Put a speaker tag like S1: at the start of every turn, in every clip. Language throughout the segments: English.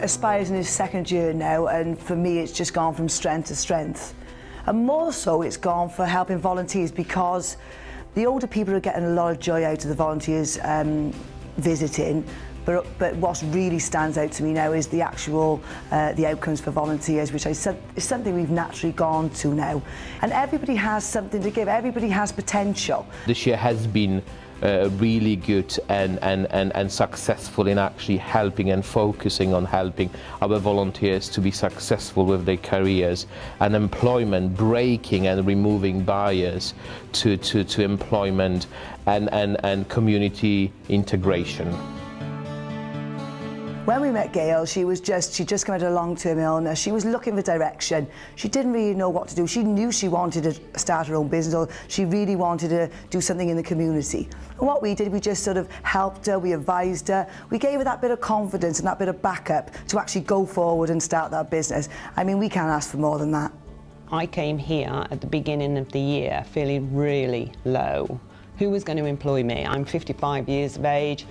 S1: Aspire's in his second year now, and for me it's just gone from strength to strength. And more so it's gone for helping volunteers, because the older people are getting a lot of joy out of the volunteers visiting, but what really stands out to me now is the actual the outcomes for volunteers, which I said is something we've naturally gone to now. And everybody has something to give, everybody has potential.
S2: This year has been really good and successful in actually helping and focusing on helping our volunteers to be successful with their careers and employment, breaking and removing barriers to employment and community integration.
S1: When we met Gail, she'd just come out of a long-term illness. She was looking for direction. She didn't really know what to do. She knew she wanted to start her own business, or she really wanted to do something in the community. And what we did, we just sort of helped her, we advised her, we gave her that bit of confidence and that bit of backup to actually go forward and start that business. I mean, we can't ask for more than that.
S3: I came here at the beginning of the year feeling really low. Who was going to employ me? I'm 55 years of age.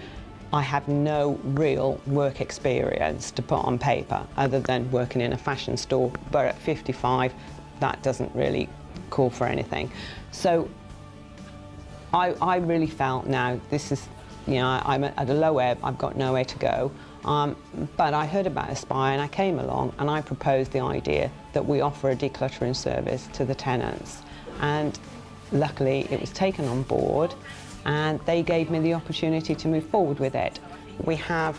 S3: I have no real work experience to put on paper other than working in a fashion store, but at 55 that doesn't really call for anything. So I really felt now this is, you know, I'm at a low ebb, I've got nowhere to go. But I heard about Aspire and I came along and I proposed the idea that we offer a decluttering service to the tenants, and luckily it was taken on board and they gave me the opportunity to move forward with it. We have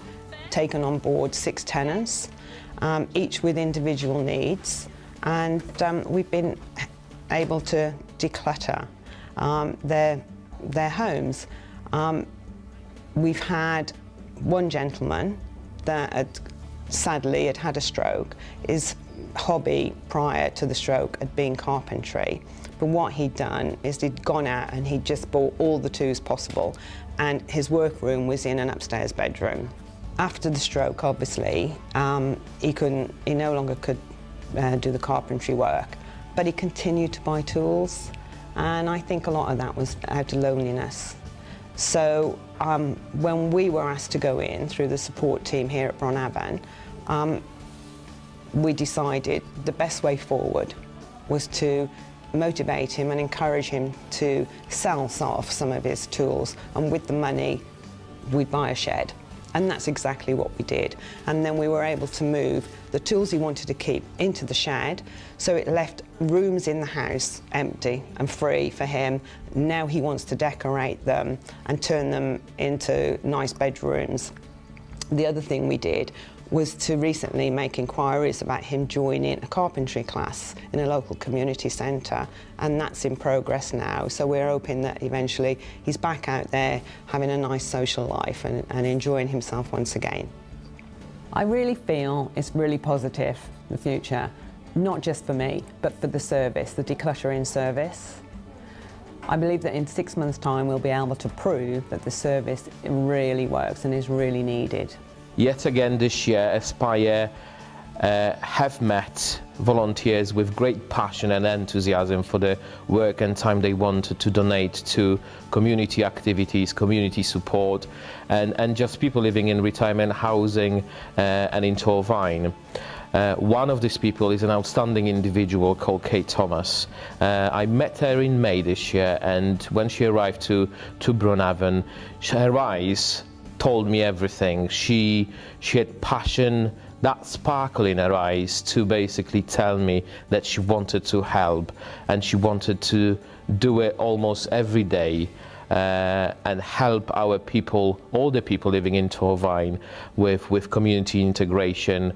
S3: taken on board 6 tenants, each with individual needs, and we've been able to declutter their homes. We've had one gentleman that sadly had a stroke. His hobby prior to the stroke had been carpentry. But what he'd done is he'd gone out and he'd just bought all the tools possible, and his workroom was in an upstairs bedroom. After the stroke, obviously, he no longer could do the carpentry work, but he continued to buy tools, and I think a lot of that was out of loneliness. So when we were asked to go in through the support team here at Bron Afon, we decided the best way forward was to motivate him and encourage him to sell off some of his tools, and with the money we'd buy a shed. And that's exactly what we did. And then we were able to move the tools he wanted to keep into the shed, so it left rooms in the house empty and free for him. Now he wants to decorate them and turn them into nice bedrooms. The other thing we did was to recently make inquiries about him joining a carpentry class in a local community centre, and that's in progress now. So we're hoping that eventually he's back out there having a nice social life and enjoying himself once again. I really feel it's really positive, the future, not just for me, but for the service, the decluttering service. I believe that in 6 months' time we'll be able to prove that the service really works and is really needed.
S2: Yet again this year, Aspire have met volunteers with great passion and enthusiasm for the work and time they wanted to donate to community activities, community support, and just people living in retirement housing and in Torfaen. One of these people is an outstanding individual called Kate Thomas. I met her in May this year, and when she arrived to Bron Afon, her eyes told me everything. She had passion, that sparkle in her eyes, to basically tell me that she wanted to help, and she wanted to do it almost every day and help our people, all the people living in Torfaen, with community integration,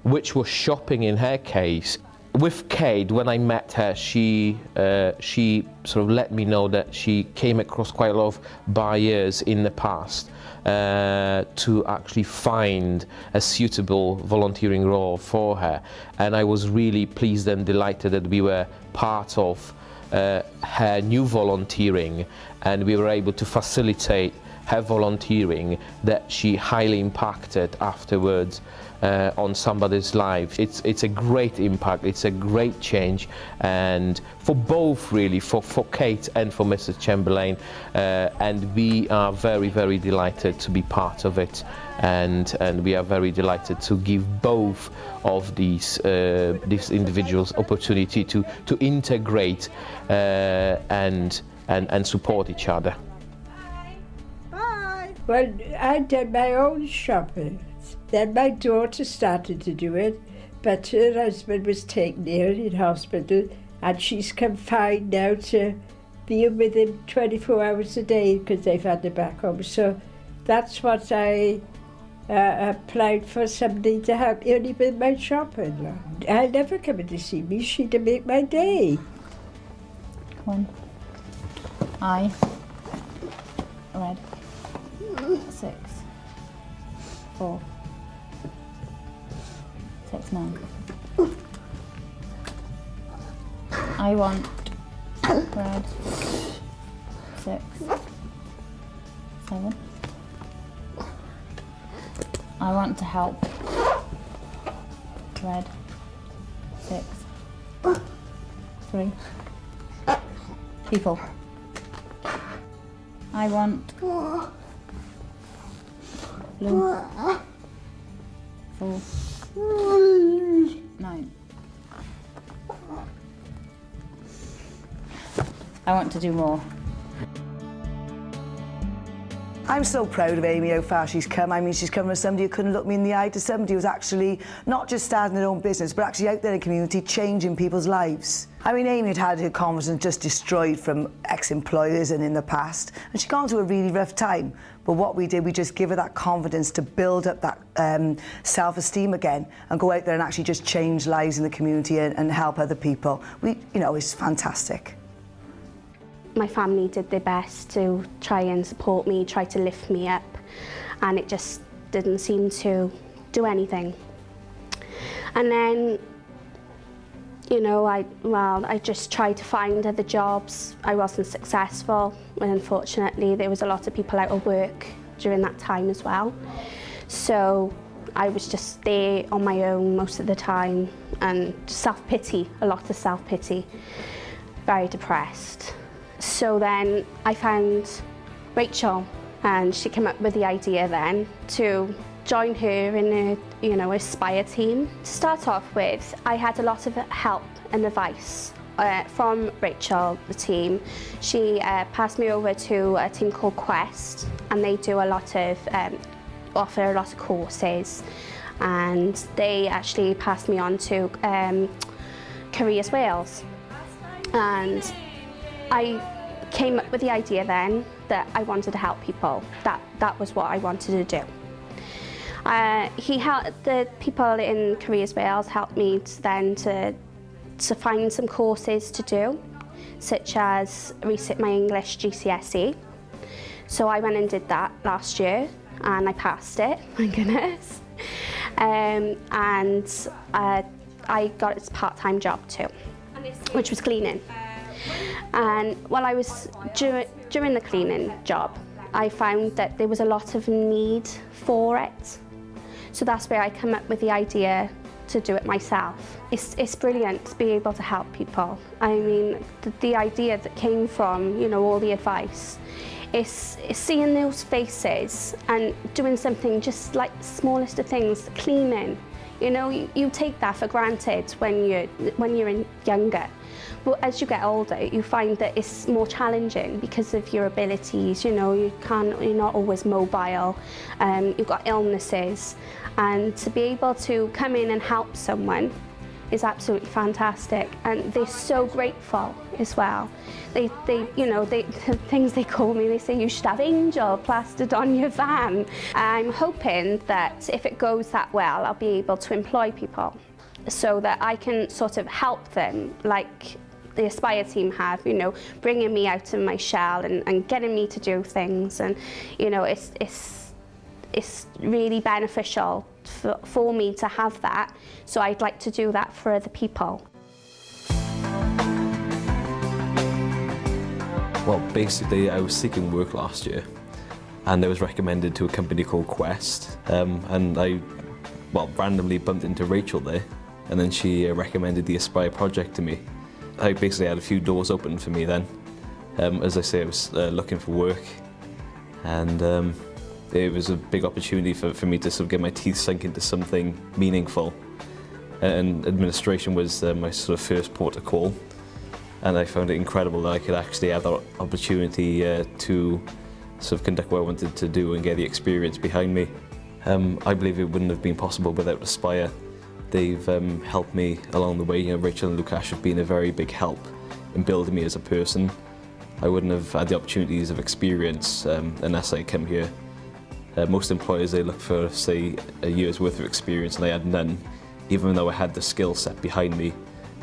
S2: which was shopping in her case. With Kate, when I met her, she sort of let me know that she came across quite a lot of barriers in the past to actually find a suitable volunteering role for her. And I was really pleased and delighted that we were part of her new volunteering, and we were able to facilitate her volunteering that she highly impacted afterwards on somebody's life. It's a great impact, it's a great change, and for both really, for Kate and for Mrs. Chamberlain, and we are very, very delighted to be part of it, and we are very delighted to give both of these individuals opportunity to integrate and support each other.
S4: Bye. Well, I did my own shopping. Then my daughter started to do it, but her husband was taken ill in hospital, and she's confined now to being with him 24 hours a day because they've had her back home. So that's what I applied for, somebody to help only with my shopping. I'll never come in to see me, she'd make my day.
S5: Come on. I. Red. 6. 4. 6, 9. I want red. 6. 7. I want to help. Red. 6. 3. People. I want blue. 4. 9. I want to do more.
S1: I'm so proud of Amy, how far she's come. I mean, she's come from somebody who couldn't look me in the eye to somebody who's actually not just starting their own business, but actually out there in the community, changing people's lives. I mean, Amy had her confidence just destroyed from ex-employers and in the past, and she'd gone through a really rough time. But what we did, we just give her that confidence to build up that self-esteem again and go out there and actually just change lives in the community and help other people. You know, it's fantastic.
S6: My family did their best to try and support me, try to lift me up, and it just didn't seem to do anything. And then, you know, I just tried to find other jobs. I wasn't successful, and unfortunately there was a lot of people out of work during that time as well. So I was just there on my own most of the time, and self-pity, a lot of self-pity, very depressed. So then I found Rachel, and she came up with the idea then to join her in a, you know, Aspire team. To start off with, I had a lot of help and advice from Rachel, the team. She passed me over to a team called Quest, and they do a lot of, offer a lot of courses, and they actually passed me on to Careers Wales. And I came up with the idea then that I wanted to help people. That was what I wanted to do. The people in Careers Wales helped me then to find some courses to do, such as resit my English GCSE. So I went and did that last year, and I passed it, thank goodness. And I got a part-time job too, which was cleaning. And while I was during the cleaning job, I found that there was a lot of need for it. So that's where I come up with the idea to do it myself. It's brilliant to be able to help people. I mean, the idea that came from, you know, all the advice is seeing those faces and doing something just like the smallest of things, cleaning. You know, you take that for granted when you're younger. But as you get older, you find that it's more challenging because of your abilities. You know, you're not always mobile. You've got illnesses, and to be able to come in and help someone is absolutely fantastic, and they're so grateful as well. They you know, the things they call me, they say you should have Angel plastered on your van. I'm hoping that if it goes that well, I'll be able to employ people so that I can sort of help them, like the Aspire team have, you know, bringing me out of my shell and getting me to do things, and you know, it's really beneficial for me to have that, so I'd like to do that for other people.
S7: Well, basically I was seeking work last year, and I was recommended to a company called Quest, and I, well, randomly bumped into Rachel there, and then she recommended the Aspire project to me. I basically had a few doors open for me then. As I say, I was looking for work, and it was a big opportunity for me to sort of get my teeth sunk into something meaningful. And administration was my sort of first port of call, and I found it incredible that I could actually have that opportunity to sort of conduct what I wanted to do and get the experience behind me. I believe it wouldn't have been possible without Aspire. They've helped me along the way. You know, Rachel and Lukash have been a very big help in building me as a person. I wouldn't have had the opportunities of experience unless I come here. Most employers, they look for, say, a year's worth of experience, and I had none. Even though I had the skill set behind me,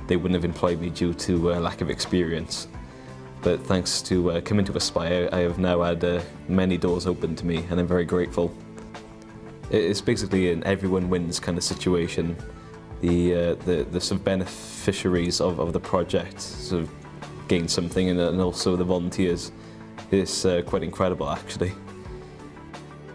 S7: they wouldn't have employed me due to lack of experience. But thanks to coming to Aspire, I have now had many doors open to me, and I'm very grateful. It's basically an everyone wins kind of situation. The sort of beneficiaries of the project sort of gain something, and also the volunteers. It's quite incredible, actually.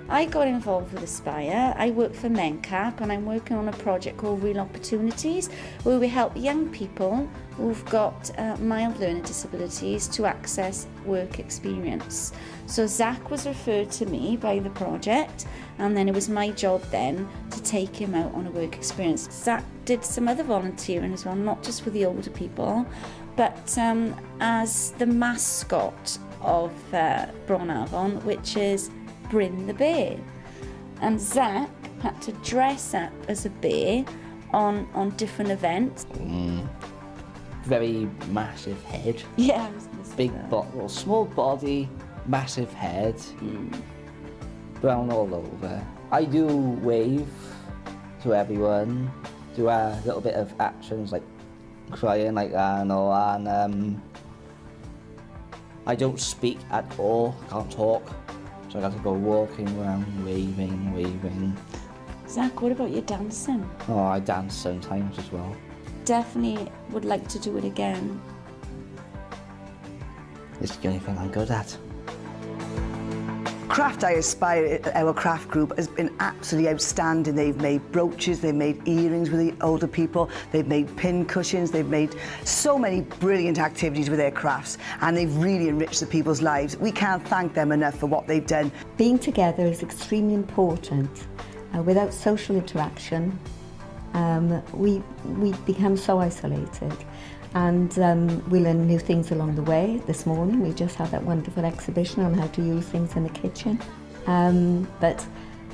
S8: I got involved with Aspire. I work for MenCap, and I'm working on a project called Real Opportunities, where we help young people who've got mild learning disabilities to access work experience. So Zach was referred to me by the project, and then it was my job then to take him out on a work experience. Zach did some other volunteering as well, not just for the older people, but as the mascot of Bron Afon, which is Brin the bear. And Zach had to dress up as a bear on different events.
S9: Very massive head.
S8: Yeah, I was gonna say
S9: big
S8: that.
S9: bottle, small body, massive head. Brown all over. I do wave to everyone, do a little bit of actions like crying like that and all, and I don't speak at all, can't talk. So I got to go walking around, waving.
S8: Zach, what about your dancing?
S9: Oh, I dance sometimes as well.
S8: Definitely would like to do it again.
S9: It's the only thing I'm good at.
S1: Craft I Aspire, our craft group, has been absolutely outstanding. They've made brooches, they've made earrings with the older people, they've made pin cushions, they've made so many brilliant activities with their crafts, and they've really enriched the people's lives. We can't thank them enough for what they've done.
S10: Being together is extremely important. Without social interaction, we become so isolated. And we learn new things along the way. This morning we just had that wonderful exhibition on how to use things in the kitchen. But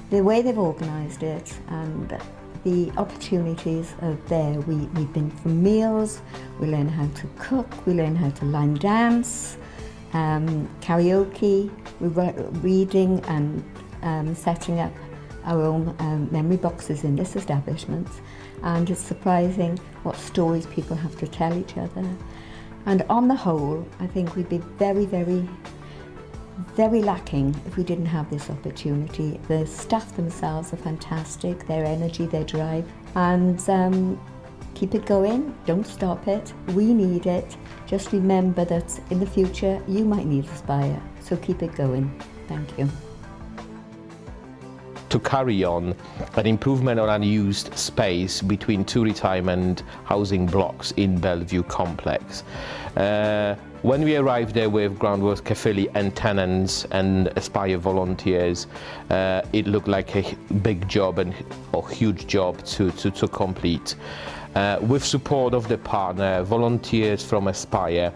S10: the way they've organised it and the opportunities are there. We've been for meals, we learn how to cook, we learn how to line dance, karaoke, we're reading and setting up our own memory boxes in this establishment. And it's surprising what stories people have to tell each other. And on the whole, I think we'd be very, very, very lacking if we didn't have this opportunity. The staff themselves are fantastic, their energy, their drive. And keep it going, don't stop it. We need it. Just remember that in the future, you might need Aspire. So keep it going. Thank you.
S2: To carry on an improvement on unused space between two retirement housing blocks in Bellevue complex. When we arrived there with groundworks, Kefili and tenants and Aspire volunteers, it looked like a big job and a huge job to complete. With support of the partner, volunteers from Aspire,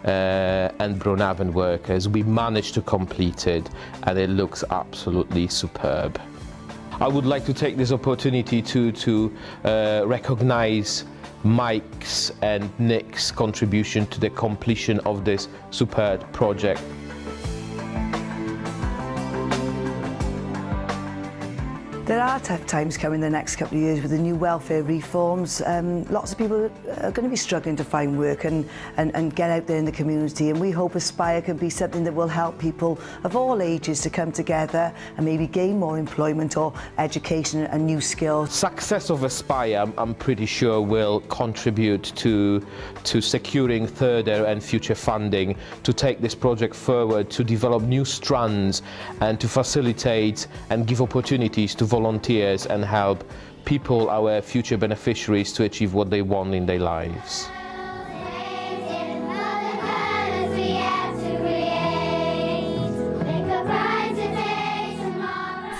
S2: and Bron Afon workers, we managed to complete it, and it looks absolutely superb. I would like to take this opportunity to recognize Mike's and Nick's contribution to the completion of this superb project.
S1: There are tough times coming the next couple of years with the new welfare reforms. Lots of people are going to be struggling to find work and get out there in the community, and we hope Aspire can be something that will help people of all ages to come together and maybe gain more employment or education and new skills.
S2: Success of Aspire, I'm pretty sure, will contribute to securing further and future funding to take this project forward, to develop new strands and to facilitate and give opportunities to volunteers and help people, our future beneficiaries, to achieve what they want in their lives.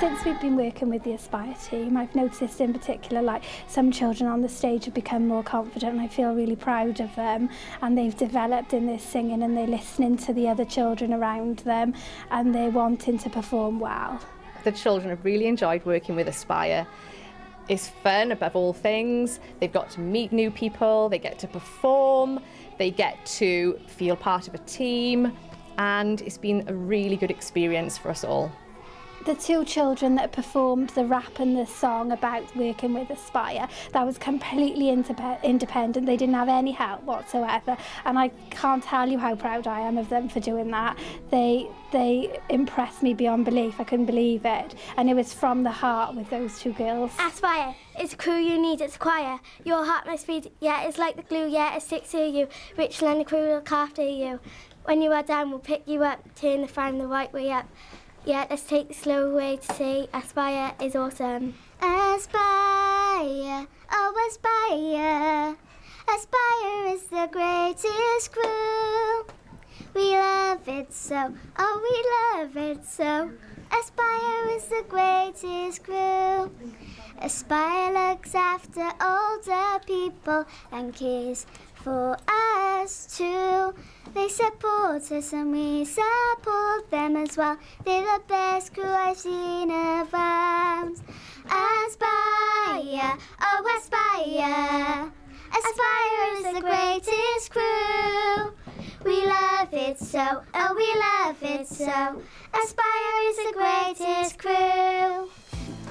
S11: Since we've been working with the Aspire team, I've noticed in particular, like, some children on the stage have become more confident, and I feel really proud of them, and they've developed in their singing, and they're listening to the other children around them, and they're wanting to perform well.
S12: The children have really enjoyed working with Aspire. It's fun above all things. They've got to meet new people, they get to perform, they get to feel part of a team, and it's been a really good experience for us all.
S11: The two children that performed the rap and the song about working with Aspire, that was completely independent. They didn't have any help whatsoever, and I can't tell you how proud I am of them for doing that. They impressed me beyond belief. I couldn't believe it, and it was from the heart with those two girls.
S13: Aspire, it's a crew you need, it's a choir. Your heart must beat, yeah, it's like the glue, yeah, it sticks to you. Rachel and the crew look after you. When you are down, we'll pick you up, turn the find the right way up. Yeah, let's take the slow way to say Aspire is awesome. Aspire, oh Aspire. Aspire is the greatest crew. We love it so, oh we love it so. Aspire is the greatest crew. Aspire looks after older people and cares for us too. They support us and we support them as well. They're the best crew I've seen around. Aspire, oh Aspire. Aspire is the greatest crew. We love it so, oh we love it so. Aspire is the greatest crew.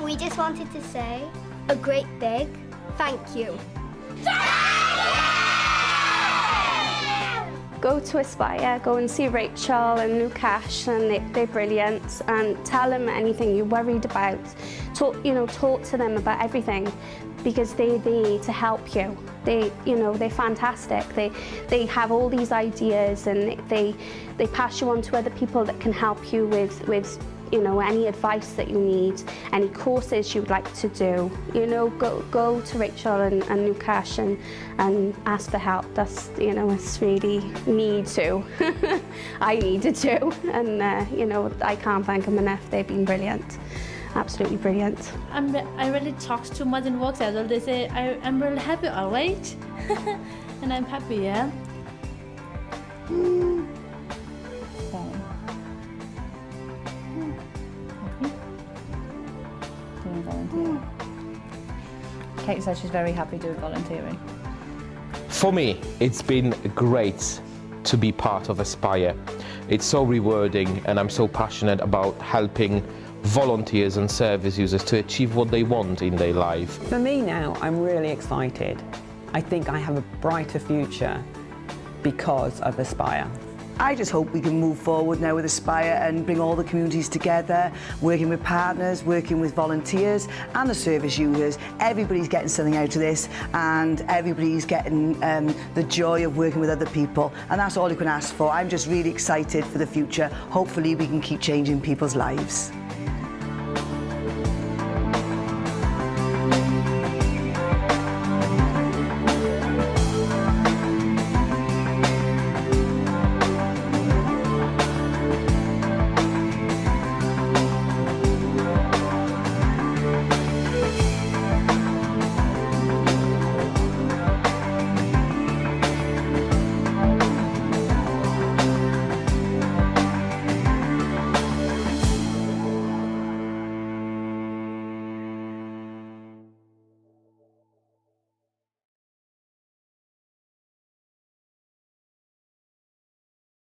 S13: We just wanted to say a great big thank you.
S6: Go to Aspire, go and see Rachel and Lukash, and they're brilliant, and tell them anything you're worried about. Talk to them about everything, because they're there to help you. They're fantastic. They have all these ideas, and they pass you on to other people that can help you with any advice that you need, any courses you'd like to do. Go to Rachel and Lukash and ask for help. That's, it's really need to. I needed to, and I can't thank them enough. They've been brilliant. Absolutely brilliant.
S14: I really talk to more than work as well. They say I'm really happy always, and I'm happy, yeah.
S5: Doing volunteering. Kate says she's very happy doing volunteering.
S2: For me, it's been great to be part of Aspire. It's so rewarding, and I'm so passionate about helping volunteers and service users to achieve what they want in their life.
S3: For me now, I'm really excited. I think I have a brighter future because of Aspire.
S1: I just hope we can move forward now with Aspire and bring all the communities together, working with partners, working with volunteers and the service users. Everybody's getting something out of this, and everybody's getting the joy of working with other people, and that's all you can ask for. I'm just really excited for the future. Hopefully we can keep changing people's lives.